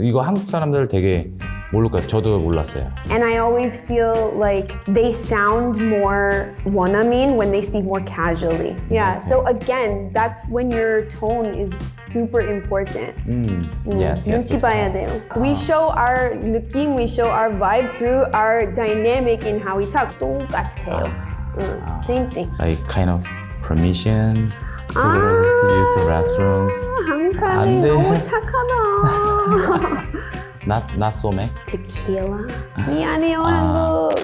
이거 한국 사람들 되게 모를 거예요. 저도 몰랐어요. And I always feel like they sound more 원어민 when they speak more casually. Yeah, so again, that's when your tone is super important. Yes, 눈치 봐야 돼요. We show our 느낌, we show our vibe through our dynamic in how we talk. 똑같아요. Same thing. Like kind of permission to use the restrooms. 한국 사람이 너무 착하다. Not so much. Tequila. 미안해요, 한국.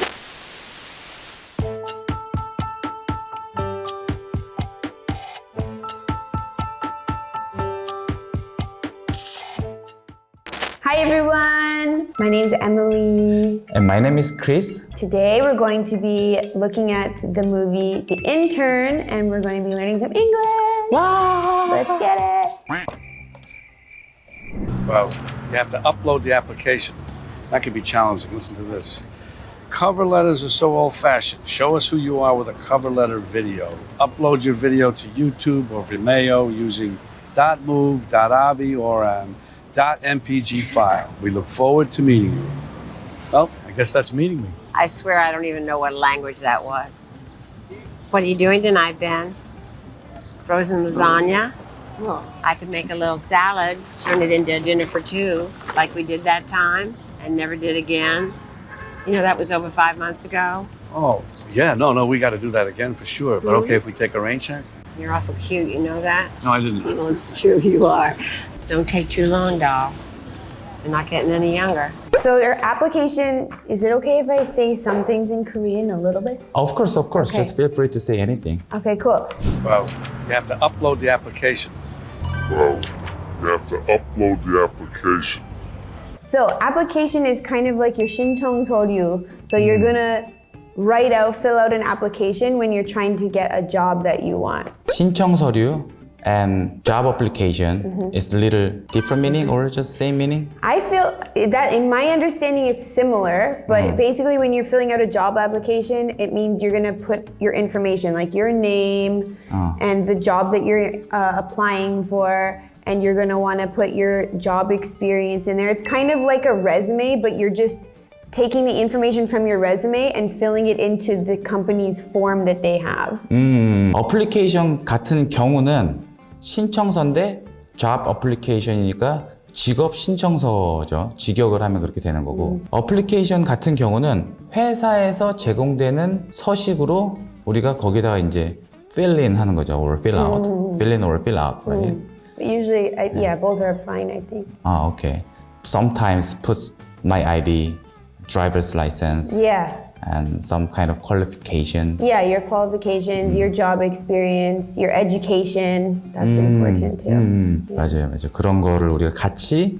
Hi everyone, my name is Emily. And my name is Chris. Today we're going to be looking at the movie The Intern and we're going to be learning some English. Wow! Let's get it. Well, you have to upload the application. That can be challenging. Listen to this. Cover letters are so old-fashioned. Show us who you are with a cover letter video. Upload your video to YouTube or Vimeo using .mov, .avi, or an .mpg file. We look forward to meeting you. Well, I guess that's meeting me. I swear I don't even know what language that was. What are you doing tonight, Ben? Frozen lasagna? Well, I could make a little salad, turn it into a dinner for two, like we did that time and never did again. You know, that was over 5 months ago. Oh, yeah, no, we got to do that again for sure. But okay if we take a rain check? You're awful cute, you know that? No, I didn't. Well, it's true, you are. Don't take too long, doll. You're not getting any younger. So your application, is it okay if I say some things in Korean a little bit? Of course. Okay. Just feel free to say anything. Okay, cool. Well, you have to upload the application. Well, you have to upload the application. So application is kind of like your 신청 서류. So you're gonna fill out an application when you're trying to get a job that you want. 신청 서류 and job application is a little different meaning or just same meaning? I feel that in my understanding it's similar, but basically when you're filling out a job application, it means you're gonna put your information, like your name and the job that you're applying for, and you're gonna wanna put your job experience in there. It's kind of like a resume, but you're just taking the information from your resume and filling it into the company's form that they have. 어플리케이션 같은 경우는 신청서인데 job application이니까 직업 신청서죠. 직역을 하면 그렇게 되는 거고 어플리케이션 같은 경우는 회사에서 제공되는 서식으로 우리가 거기다가 이제 fill in 하는 거죠. or fill out. fill in or fill out, right? Usually, yeah, both are fine, I think. Okay. Sometimes put my ID, driver's license, Yeah. and some kind of qualification. Yeah, your qualifications, your job experience, your education, that's important too. 맞아요. 그런 거를 우리가 같이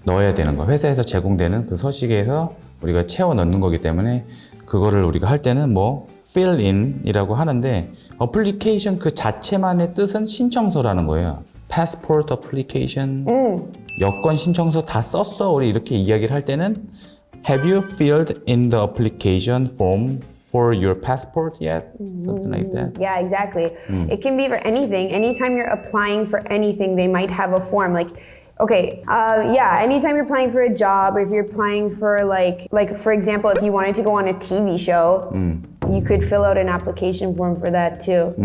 넣어야 되는 거. 회사에서 제공되는 그 서식에서 우리가 채워 넣는 거기 때문에 그거를 우리가 할 때는 뭐 fill in이라고 하는데 어플리케이션 그 자체만의 뜻은 신청서라는 거예요. passport application, 여권 신청서 다 썼어. 우리 이렇게 이야기를 할 때는 Have you filled in the application form for your passport yet? Something like that. Yeah, exactly. It can be for anything. Anytime you're applying for anything, they might have a form. Like, okay, anytime you're applying for a job, or if you're applying for like for example, if you wanted to go on a TV show, you could fill out an application form for that too.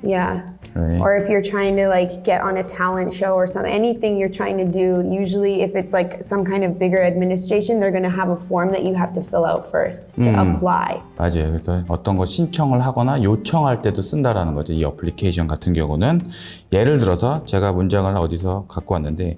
Yeah. Right. Or if you're trying to like get on a talent show or something, anything you're trying to do, usually if it's like some kind of bigger administration, they're going to have a form that you have to fill out first to apply. 맞아요. 그래서 어떤 거 신청을 하거나 요청할 때도 쓴다라는 거죠. 이 어플리케이션 같은 경우는 예를 들어서 제가 문장을 어디서 갖고 왔는데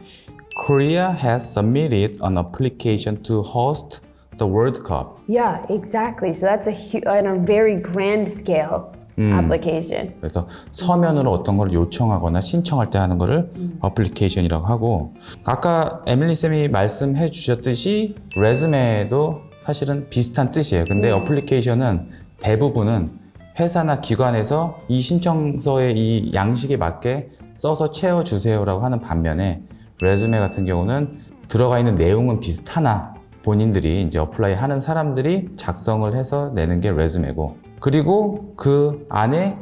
Korea has submitted an application to host the World Cup. Yeah, exactly. So that's on a very grand scale. application. 그래서 서면으로 어떤 걸 요청하거나 신청할 때 하는 거를 어플리케이션이라고 하고 아까 에밀리 쌤이 말씀해 주셨듯이 레즈메도 사실은 비슷한 뜻이에요. 근데 어플리케이션은 대부분은 회사나 기관에서 이 신청서의 이 양식에 맞게 써서 채워주세요라고 하는 반면에 레즈메 같은 경우는 들어가 있는 내용은 비슷하나 본인들이 이제 어플라이 하는 사람들이 작성을 해서 내는 게 레즈메고 그리고 그 안에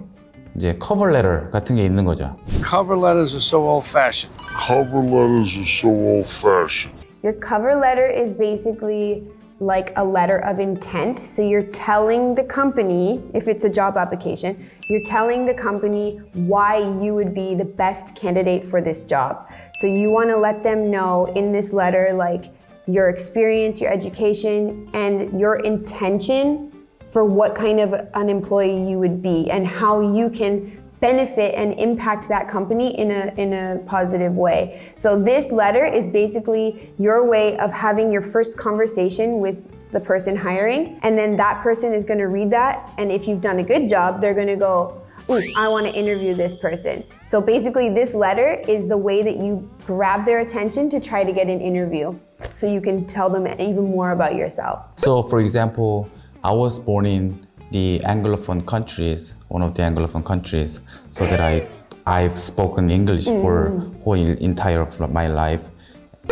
이제 커버 레터 같은 게 있는 거죠. Cover letters are so old-fashioned. Cover letters are so old-fashioned. Your cover letter is basically like a letter of intent. So you're telling the company, if it's a job application, you're telling the company why you would be the best candidate for this job. So you want to let them know in this letter, like your experience, your education, and your intention for what kind of an employee you would be and how you can benefit and impact that company in a positive way. So this letter is basically your way of having your first conversation with the person hiring, and then that person is going to read that, and if you've done a good job, they're going to go, ooh, I want to interview this person. So basically this letter is the way that you grab their attention to try to get an interview, so you can tell them even more about yourself. So for example, I was born in the Anglophone countries, one of the Anglophone countries, so that I've spoken English for whole entire of my life,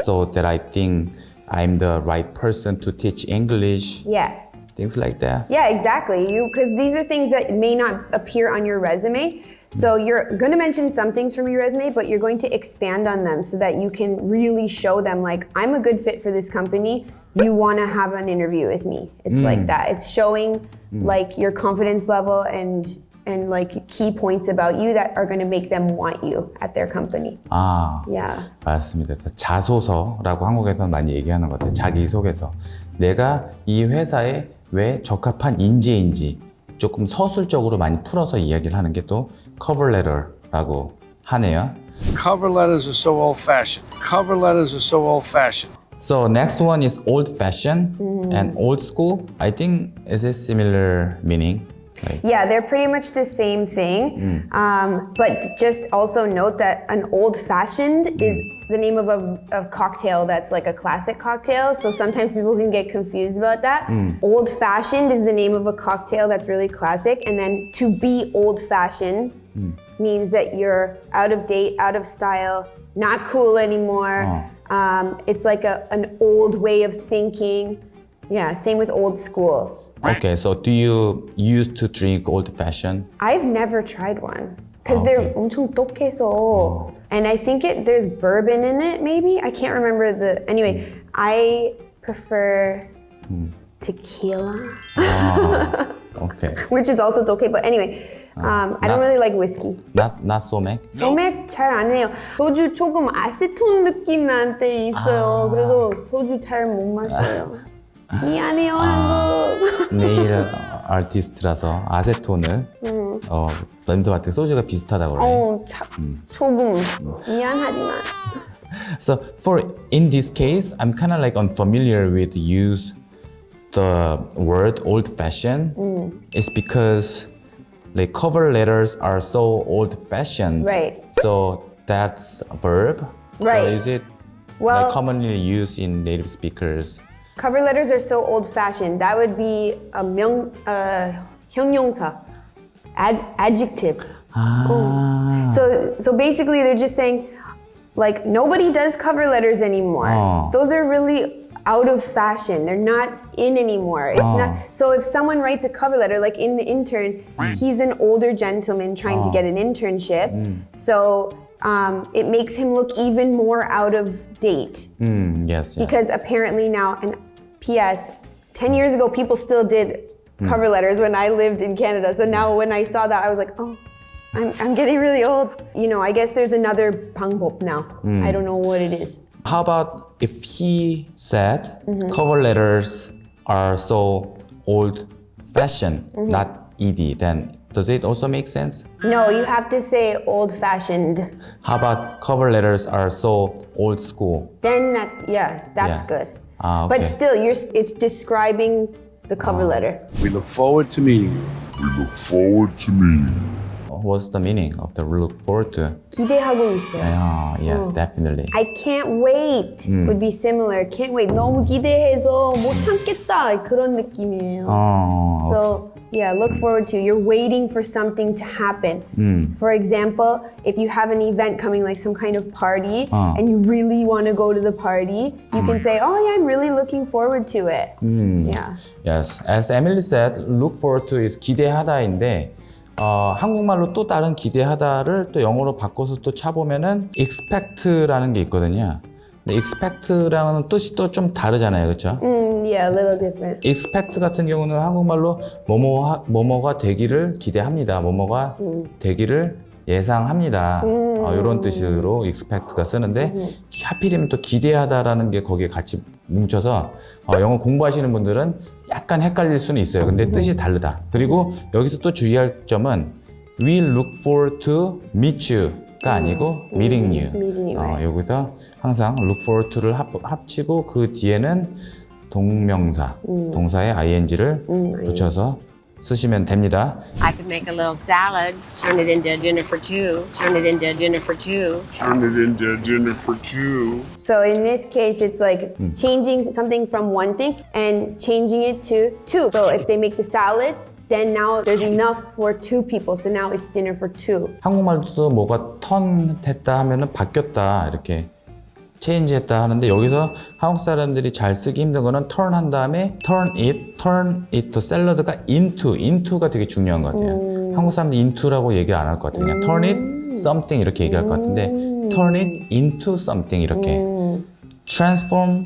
so that I think I'm the right person to teach English. Yes. Things like that. Yeah, exactly. Because these are things that may not appear on your resume. So you're going to mention some things from your resume, but you're going to expand on them so that you can really show them, like, I'm a good fit for this company. You want to have an interview with me. It's like that. It's showing like your confidence level and like key points about you that are going to make them want you at their company. 아, Yeah. 맞습니다. 자소서라고 한국에서는 많이 얘기하는 것 같아요. 자기소개서. 내가 이 회사에 왜 적합한 인재인지 조금 서술적으로 많이 풀어서 이야기를 하는 게 또 cover letter라고 하네요. Cover letters are so old-fashioned. Cover letters are so old-fashioned. So next one is old-fashioned and old school. I think is a similar meaning. Like, Yeah, they're pretty much the same thing. But just also note that an old-fashioned is the name of a cocktail that's like a classic cocktail. So sometimes people can get confused about that. Old-fashioned is the name of a cocktail that's really classic. And then to be old-fashioned means that you're out of date, out of style, not cool anymore. It's like an old way of thinking. Yeah, same with old school. Okay, so do you used to drink old-fashioned? I've never tried one because they're 엄청 독해서. And I think there's bourbon in it, maybe? I can't remember anyway, I prefer tequila, Okay. which is also 독해, but anyway, I don't really like whiskey. Not somek? 소맥 잘 안 해요. 소주 조금 아세톤 느낌 날 때 있어요. 그래서 소주 잘 못 마셔요. 미안해요, 한국. 네일 아티스트라서 아세톤을 냄새 맡은 소주가 비슷하다고 그래요. 소금. 미안하지만. So in this case, I'm kind of like unfamiliar with use the word old-fashioned. It's because like cover letters are so old-fashioned. Right. So that's a verb. Right. So is it Well, like commonly used in native speakers? cover letters are so old-fashioned. That would be a 형용사, adjective. So basically, they're just saying, like, nobody does cover letters anymore. Those are really out of fashion. They're not in anymore. It's not. So if someone writes a cover letter, like in The Intern, he's an older gentleman trying to get an internship. So it makes him look even more out of date. Yes. Because apparently now, and P.S., 10 years ago, people still did cover letters when I lived in Canada. So now when I saw that, I was like, oh, I'm getting really old. You know, I guess there's another 방법 now. I don't know what it is. How about if he said cover letters are so old-fashioned, not ed, then does it also make sense? No, you have to say old-fashioned. How about cover letters are so old school? Then that's good. Okay. But still, it's describing the cover letter. We look forward to meeting you. We look forward to meeting you. What's the meaning of the look forward to? 기대하고 있어요. Yes, definitely. I can't wait would be similar. Can't wait. 너무 기대해서 못 참겠다. 그런 느낌이에요. So yeah, look forward to. You're waiting for something to happen. For example, if you have an event coming, like some kind of party, and you really want to go to the party, you can say, oh yeah, I'm really looking forward to it. Yeah. Yes, as Emily said, look forward to is 기대하다인데 한국말로 또 다른 기대하다를 또 영어로 바꿔서 또 차보면은 expect라는 게 있거든요. 근데 expect랑은 뜻이 또 좀 다르잖아요, 그렇죠? Yeah, a little different. expect 같은 경우는 한국말로 뭐뭐가 되기를 기대합니다. 뭐뭐가 되기를 예상합니다. 이런 뜻으로 expect가 쓰는데 하필이면 또 기대하다라는 게 거기에 같이 뭉쳐서 영어 공부하시는 분들은 약간 헷갈릴 수는 있어요. 근데 뜻이 다르다. 그리고 여기서 또 주의할 점은 we look forward to meet you가 아니고 meeting you. Meeting you, right. 여기서 항상 look forward to를 합치고 그 뒤에는 동명사, 동사의 ing를 붙여서 쓰시면 됩니다. I could make a little salad, turn it into a dinner for two, turn it into a dinner for two. Turn it into a dinner for two. So in this case, it's like changing something from one thing and changing it to two. So if they make the salad, then now there's enough for two people. So now it's dinner for two. 한국말도 뭐가 턴했다 하면은 바뀌었다 이렇게 체인지했다 하는데 여기서 한국 사람들이 잘 쓰기 힘든 거는 turn 한 다음에 turn it to 샐러드가 into가 되게 중요한 것 같아요. 한국 사람들 into라고 얘기를 안 할 것 같아요. 그냥 turn it something 이렇게 얘기할 것 같은데 turn it into something 이렇게 transform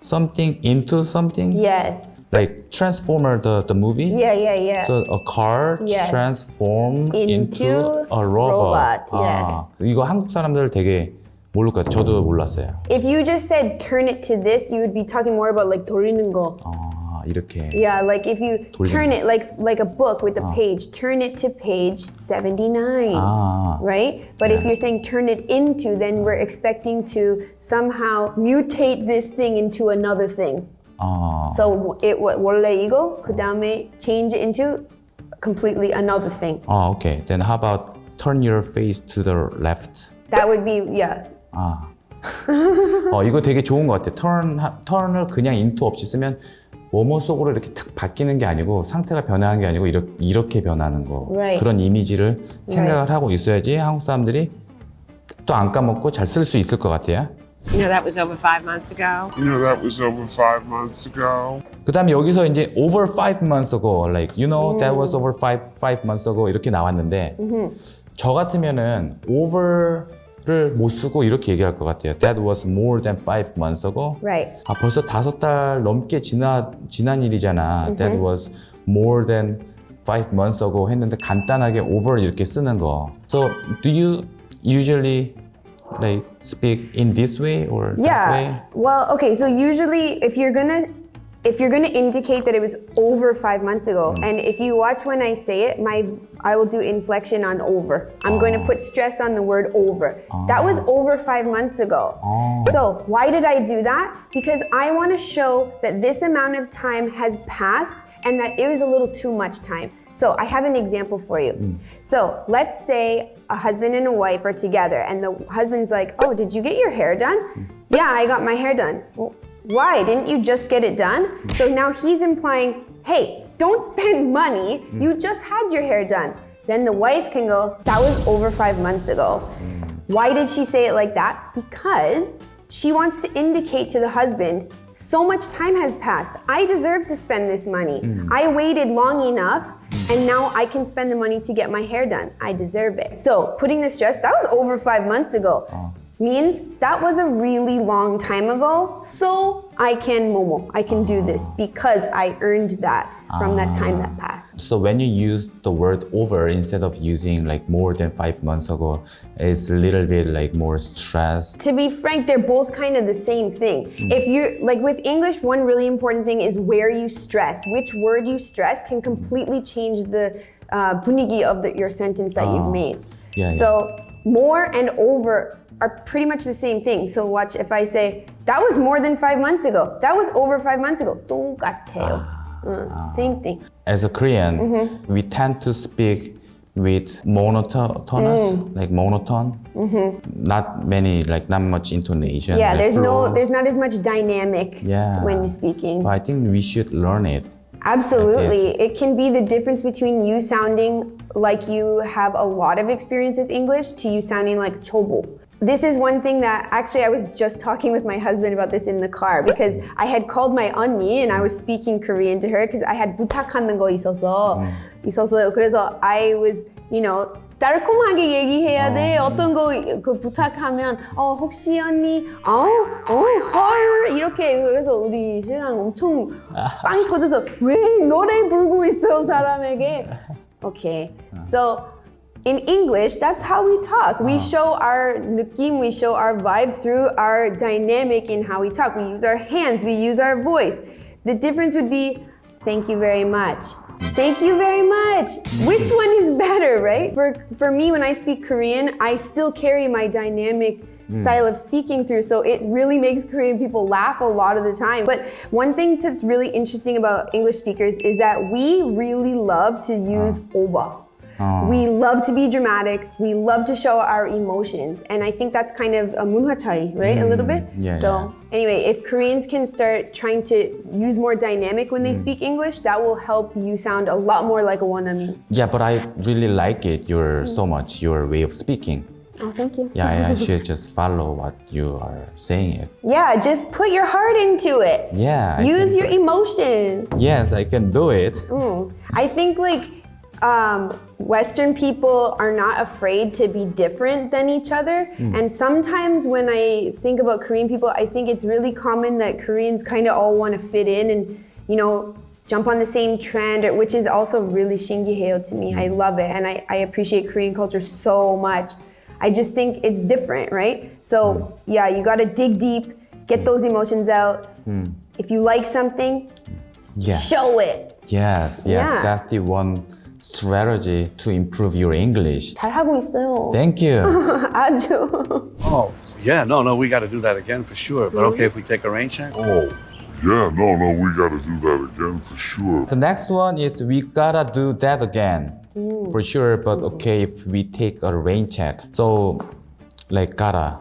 something into something Yes. like Transformer the movie. Yeah. So a car Yes. transform into Into a robot. robot, 이거 한국 사람들 되게 모를 것 같아요. 저도 몰랐어요. If you just said turn it to this, you would be talking more about like 돌리는 거. 이렇게. Yeah, like if you turn it like a book with a page, turn it to page 79, right? But if you're saying turn it into, then we're expecting to somehow mutate this thing into another thing. So it 원래 이거, 그 다음에 change it into completely another thing. Okay. Then how about turn your face to the left? That would be, yeah. 이거 되게 좋은 것 같아요. turn을 그냥 into 없이 쓰면 뭐뭐 속으로 이렇게 탁 바뀌는 게 아니고 상태가 변하는 게 아니고 이렇게 변하는 거. Right. 그런 이미지를 생각을 하고 있어야지 한국 사람들이 또 안 까먹고 잘 쓸 수 있을 것 같아요. You know, that was over 5 months ago. You know, that was over 5 months ago. 그 다음에 여기서 이제 over 5 months ago, like, you know, that was over 5 months ago 이렇게 나왔는데 저 같으면은 over를 못 쓰고 이렇게 얘기할 것 같아요. That was more than 5 months ago. Right. 벌써 5달 넘게 지난 일이잖아. That was more than 5 months ago 했는데 간단하게 over 이렇게 쓰는 거. So, do you usually like speak in this way or that way? Yeah. Well, okay. So usually, if you're gonna indicate that it was over 5 months ago, and if you watch when I say it, I will do inflection on over. I'm going to put stress on the word over. That was over 5 months ago. So why did I do that? Because I want to show that this amount of time has passed and that it was a little too much time. So I have an example for you. So let's say a husband and a wife are together and the husband's like, oh, did you get your hair done? Yeah, I got my hair done. Well, why? Didn't you just get it done? So now he's implying, hey, don't spend money. You just had your hair done. Then the wife can go, that was over 5 months ago. Why did she say it like that? Because she wants to indicate to the husband, so much time has passed. I deserve to spend this money. I waited long enough and now I can spend the money to get my hair done. I deserve it. So putting the stress, that was over 5 months ago. Means that was a really long time ago, so I can do this because I earned that from that time that passed. So when you use the word over instead of using like more than 5 months ago, it's a little bit like more stress. To be frank, they're both kind of the same thing. If you're like with English, one really important thing is where you stress. Which word you stress can completely change the 분위기 of your sentence that you've made. So more and over are pretty much the same thing. So watch, if I say, that was more than 5 months ago. That was over 5 months ago. 똑같아요. Same thing. As a Korean, we tend to speak with monotonous, like monotone. Not much intonation. Yeah, like there's not as much dynamic when you're speaking. But I think we should learn it. Absolutely. It can be the difference between you sounding like you have a lot of experience with English to you sounding like 초보. This is one thing that actually I was just talking with my husband about this in the car because I had called my 언니 and I was speaking Korean to her because I had 부탁하는 거 있어서 그래서 I was, 달콤하게 얘기해야 돼. 어떤 거 그 부탁하면 혹시 언니 헐 이렇게 그래서 우리 신랑 엄청 빵 터져서 왜 노래 부르고 있어 사람에게. Okay, so in English, that's how we talk. We show our 느낌, we show our vibe through our dynamic in how we talk. We use our hands, we use our voice. The difference would be, thank you very much. Thank you very much. Which one is better, right? For me, when I speak Korean, I still carry my dynamic style of speaking through, so it really makes Korean people laugh a lot of the time. But one thing that's really interesting about English speakers is that we really love to use 오바. We love to be dramatic. We love to show our emotions. And I think that's kind of a 문화 차이, right? A little bit. Yeah, so anyway, if Koreans can start trying to use more dynamic when they speak English, that will help you sound a lot more like a 원어민. Yeah, but I really like it. So much your way of speaking. Oh, thank you. Yeah, I should just follow what you are saying. Yeah, just put your heart into it. Yeah. I Use can your do- emotion. Yes, I can do it. I think like Western people are not afraid to be different than each other. And sometimes when I think about Korean people, I think it's really common that Koreans kind of all want to fit in and, you know, jump on the same trend, which is also really 신기해요 to me. I love it. And I appreciate Korean culture so much. I just think it's different, right? So yeah, you got to dig deep, get those emotions out. If you like something, Yeah. show it. Yes, Yeah. that's the one strategy to improve your English. 잘하고 있어요. Thank you. 아주. Oh, yeah, no, we got to do that again for sure. But okay, if we take a rain check? Oh, yeah, no, we gotta do that again for sure. The next one is we gotta do that again. For sure, but okay if we take a rain check. So, like gotta.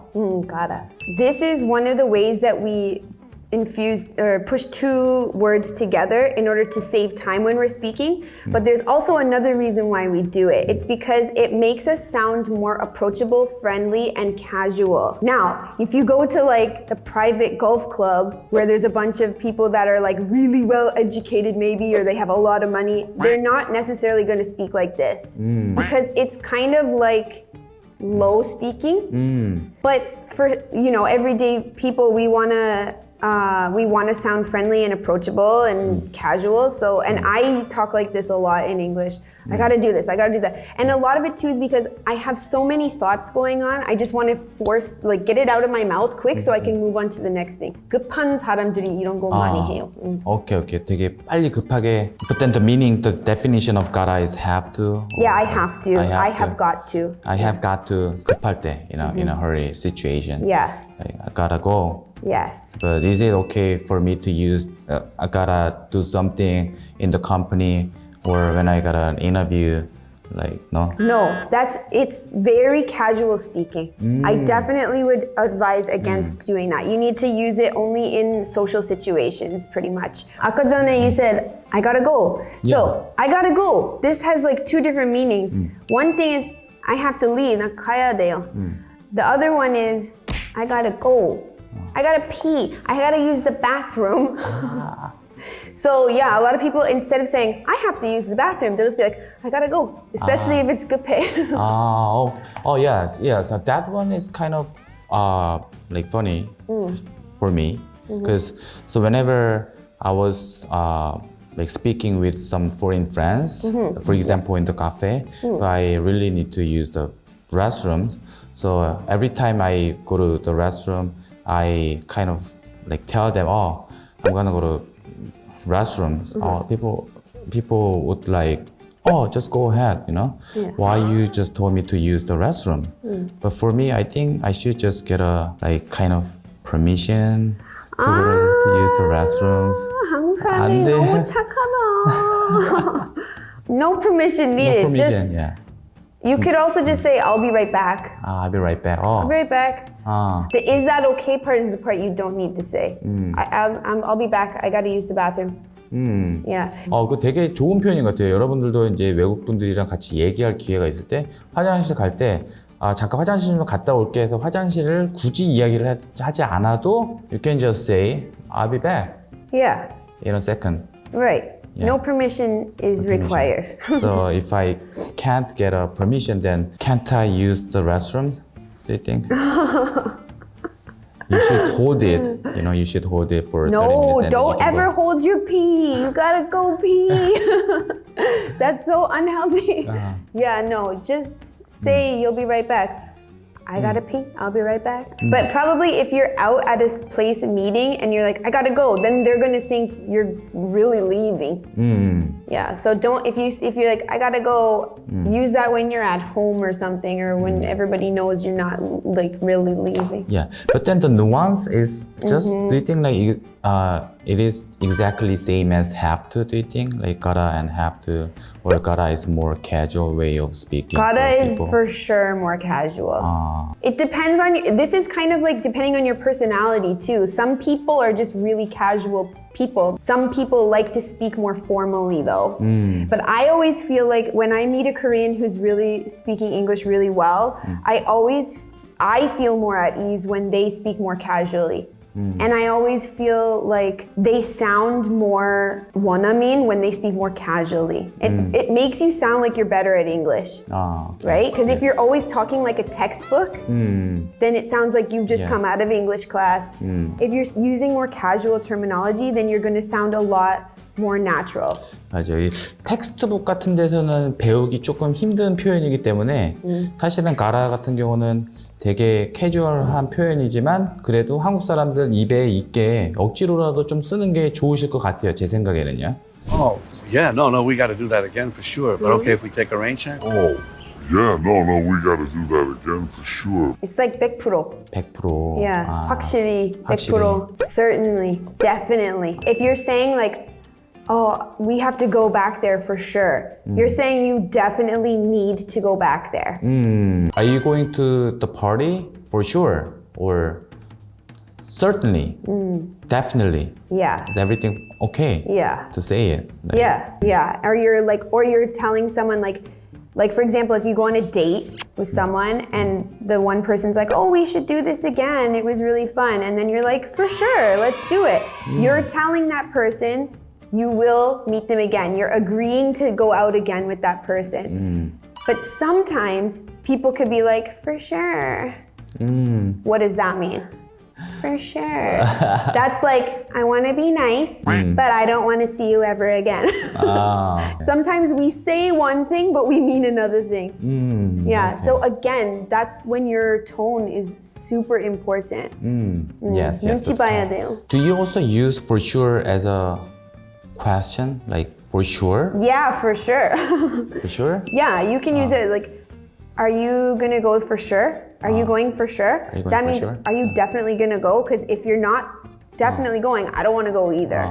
Gotta. This is one of the ways that we infuse or push two words together in order to save time when we're speaking. But there's also another reason why we do it. It's because it makes us sound more approachable, friendly, and casual. Now, if you go to like the private golf club where there's a bunch of people that are like really well educated maybe, or they have a lot of money, they're not necessarily going to speak like this because it's kind of like low speaking. But for, you know, everyday people, we want to sound friendly and approachable and casual. So, and I talk like this a lot in English. I gotta do this, I gotta do that. And a lot of it too is because I have so many thoughts going on. I just want to get it out of my mouth quick so I can move on to the next thing. 급한 사람들이 이런 거 많이 해요. Okay. 되게 빨리 급하게. But then the meaning, the definition of gotta is have to. Yeah, I have to. I have to. got to. I have got to. 급할 때, in a hurry situation. Yes. Like, I gotta go. Yes. But is it okay for me to use I gotta do something in the company or when I got an interview? Like, no? No, it's very casual speaking. I definitely would advise against doing that. You need to use it only in social situations, pretty much. 아까 전에 you said, I gotta go. So, I gotta go. This has like two different meanings. One thing is, I have to leave, 나 가야 돼요. The other one is, I gotta go. I gotta pee. I gotta use the bathroom. So yeah, a lot of people, instead of saying, I have to use the bathroom, they'll just be like, I gotta go, especially if it's 급해. Okay. Oh, yes. So that one is kind of like funny for me. Because so whenever I was like speaking with some foreign friends, for example, in the cafe, I really need to use the restrooms. So every time I go to the restroom, I kind of like tell them, oh, I'm gonna go to restrooms. People would like, oh, just go ahead, you know? Yeah. Why you just told me to use the restroom? But for me, I think I should just get a like kind of permission to use the restrooms. 한국 사람이 안 돼. 너무 착하다. No permission needed. No permission, Just, yeah. you could also just say, I'll be right back. I'll be right back. I'll Oh. be right back. The is that okay part is the part you don't need to say. I'll be back. I gotta use the bathroom. Yeah. 그 되게 좋은 표현인 것 같아요. 여러분들도 이제 외국 분들이랑 같이 얘기할 기회가 있을 때 화장실 갈 때 잠깐 화장실 좀 갔다 올게 해서 화장실을 굳이 이야기를 하지 않아도 you can just say I'll be back Yeah. in a second. Right. No permission is required. So if I can't get a permission, then can't I use the restroom? Do you think? You should hold it. You know, you should hold it for 30 minutes. No, and then don't you can ever go. hold your pee. You gotta go pee. That's so unhealthy. Yeah, no, just say you'll be right back. I gotta pee, I'll be right back. But probably if you're out at a place, a meeting, and you're like, I gotta go, then they're gonna think you're really leaving. Yeah, so don't, if you're like, I gotta go, use that when you're at home or something, or when everybody knows you're not like really leaving. Yeah, but then the nuance is just, do you think like it is exactly same as have to, do you think? Like gotta and have to, or gotta is more casual way of speaking? Gotta for is people? for sure more casual. It depends on, this is kind of like depending on your personality too. Some people are just really casual people. Some people like to speak more formally though. But I always feel like when I meet a Korean who's really speaking English really well, I feel more at ease when they speak more casually. And I always feel like they sound more 원어민 when they speak more casually. It makes you sound like you're better at English, Okay. right? Because if you're always talking like a textbook, then it sounds like you've just come out of English class. If you're using more casual terminology, then you're going to sound a lot more natural. 맞아요. 이 텍스트북 같은 데서는 배우기 조금 힘든 표현이기 때문에 사실은 가라 같은 경우는 되게 캐주얼한 표현이지만 그래도 한국 사람들 입에 있게 억지로라도 좀 쓰는 게 좋으실 것 같아요. 제 생각에는요. Oh, yeah, no, we got to do that again for sure. But okay, if we take a rain check? Oh, yeah, no, we gotta do that again for sure. It's like 100%. 100%. Yeah, 확실히, 100%. 확실히. Certainly, definitely. If you're saying like, oh, we have to go back there for sure. You're saying you definitely need to go back there. Are you going to the party? For sure. Or certainly. Definitely. Yeah. Is everything okay? Yeah. To say it? Like, Yeah. Or you're telling someone like for example, if you go on a date with someone and the one person's like, oh, we should do this again. It was really fun. And then you're like, for sure, let's do it. You're telling that person you will meet them again. You're agreeing to go out again with that person. But sometimes people could be like, for sure. What does that mean? For sure. That's like, I want to be nice, but I don't want to see you ever again. Sometimes we say one thing, but we mean another thing. Yeah, okay. So again, that's when your tone is super important. Yes. 눈치 봐야 돼요. Do you also use for sure as a question? Like for sure? Yeah, for sure. For sure? Yeah, you can use it like, are you gonna go for sure? Are you going for sure? You going that for means, sure? are you definitely gonna go? Because if you're not definitely going, I don't wanna go either.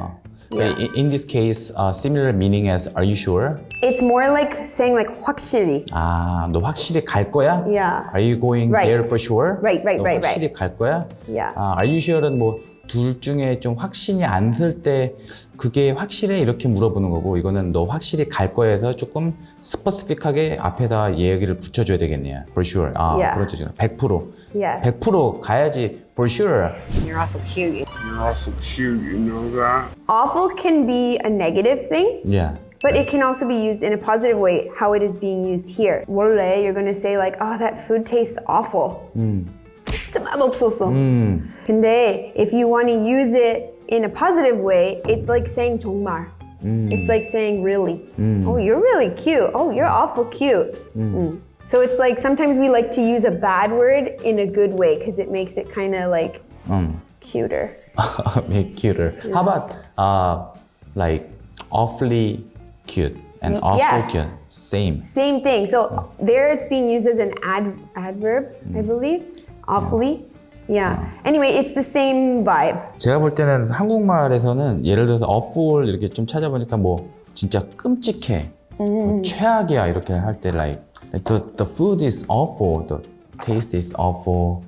In this case, similar meaning as are you sure? It's more like saying like 확실히. 너 확실히 갈 거야? Yeah. Are you going Right. there for sure? Right. 너 확실히 갈 거야? Yeah. Are you sure는 뭐 둘 중에 좀 확신이 안 들 때 그게 확실해 이렇게 물어보는 거고 이거는 너 확실히 갈 거야 해서 조금 스퍼시픽하게 앞에다 얘기를 붙여줘야 되겠네요. For sure. Yeah. 그런 뜻이구나. 100%. Yes. 100% 가야지. For sure. You're awful cute. You're also cute, you know that? Awful can be a negative thing, Yeah. but it can also be used in a positive way, how it is being used here. 원래 you're gonna say like, oh, that food tastes awful. 진짜 맛없었어. 근데 if you want to use it in a positive way, it's like saying 정말. It's like saying really. Oh, you're really cute. Oh, you're awful cute. So it's like sometimes we like to use a bad word in a good way because it makes it kind of like cuter. Make cuter. How about like awfully cute and awful Yeah. cute? Same. Same thing. So there it's being used as an adverb, I believe. Awfully. Yeah. Anyway, it's the same vibe. 제가 볼 때는 한국말에서는 예를 들어서 awful 이렇게 좀 찾아보니까 뭐 진짜 끔찍해, 뭐 최악이야 이렇게 할 때 like the food is awful, the taste is awful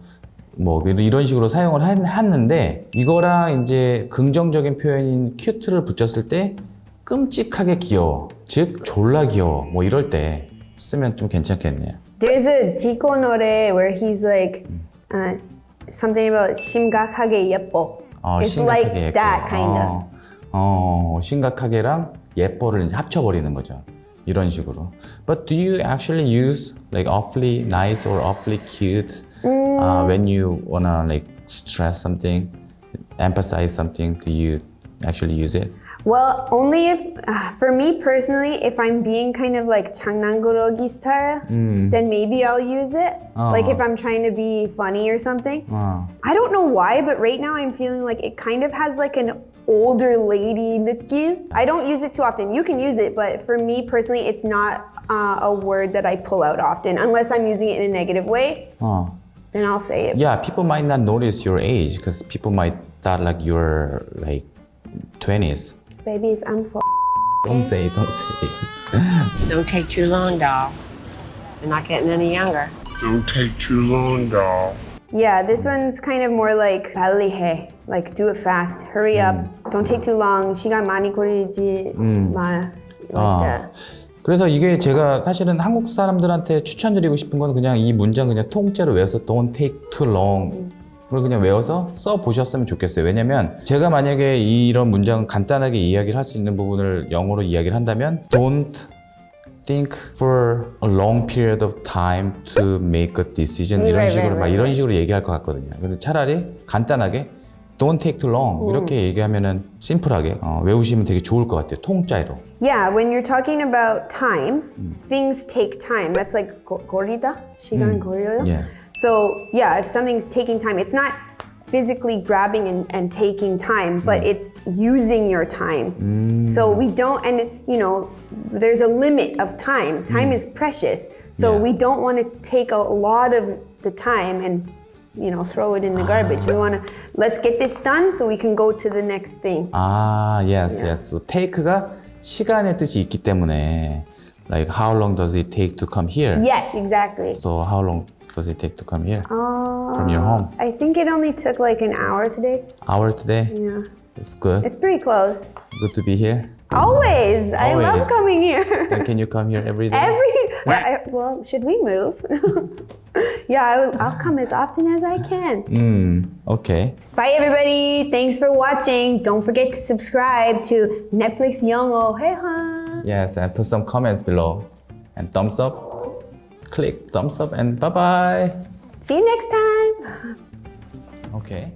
뭐 이런 식으로 사용을 했는데 이거랑 이제 긍정적인 표현인 cute를 붙였을 때 끔찍하게 귀여워, 즉 졸라 귀여워 뭐 이럴 때 쓰면 좀 괜찮겠네요. There's a 지코 노래 where he's like something about 심각하게 예뻐. It's 심각하게 like 예뻐. that kind of. 심각하게랑 예뻐를 이제 합쳐버리는 거죠. 이런 식으로. But do you actually use like awfully nice or awfully cute when you wanna like stress something, emphasize something? Do you actually use it? Well, only if, for me personally, if I'm being kind of like 장난꾸러기 style, then maybe I'll use it. Like if I'm trying to be funny or something. I don't know why, but right now I'm feeling like it kind of has like an older lady 느낌. I don't use it too often. You can use it, but for me personally, it's not a word that I pull out often, unless I'm using it in a negative way. Then I'll say it. Yeah, people might not notice your age because people might thought like you're like 20s. Babies, I'm for. Don't say it. Don't take too long, doll. You're not getting any younger. Don't take too long, doll. Yeah, this one's kind of more like 빨리 해. Like do it fast, hurry up, don't take too long. 시간 많이 걸리지 마. Like that. 그래서 이게 제가 사실은 한국 사람들한테 추천드리고 싶은 건 그냥 이 문장 그냥 통째로 외워서 don't take too long. 그걸 그냥 외워서 써보셨으면 좋겠어요. 왜냐면 제가 만약에 이런 문장을 간단하게 이야기를 할 수 있는 부분을 영어로 이야기를 한다면 Don't think for a long period of time to make a decision 이런 식으로 막 이런 식으로 얘기할 것 같거든요. 근데 차라리 간단하게 Don't take too long 이렇게 얘기하면은 심플하게 외우시면 되게 좋을 것 같아요. 통짜로. Yeah, when you're talking about time, things take time. That's like 걸리다? 시간 걸려요? Yeah. So yeah, if something's taking time, it's not physically grabbing and taking time, but it's using your time. So we don't, and you know, there's a limit of time. Time is precious. So we don't want to take a lot of the time and, you know, throw it in the garbage. We want to, let's get this done so we can go to the next thing. Yes, yes. So take가 시간의 뜻이 있기 때문에 like how long does it take to come here? Yes, exactly. So how long does it take to come here from your home? I think it only took like an hour today. Hour today? Yeah. It's good. It's pretty close. Good to be here. Always. I love Always. coming here. And can you come here every day? Well, should we move? Yeah, I'll come as often as I can. Okay. Bye, everybody. Thanks for watching. Don't forget to subscribe to Netflix 영어회화. Yes, and put some comments below. And thumbs up. Click thumbs up and bye-bye. See you next time. Okay.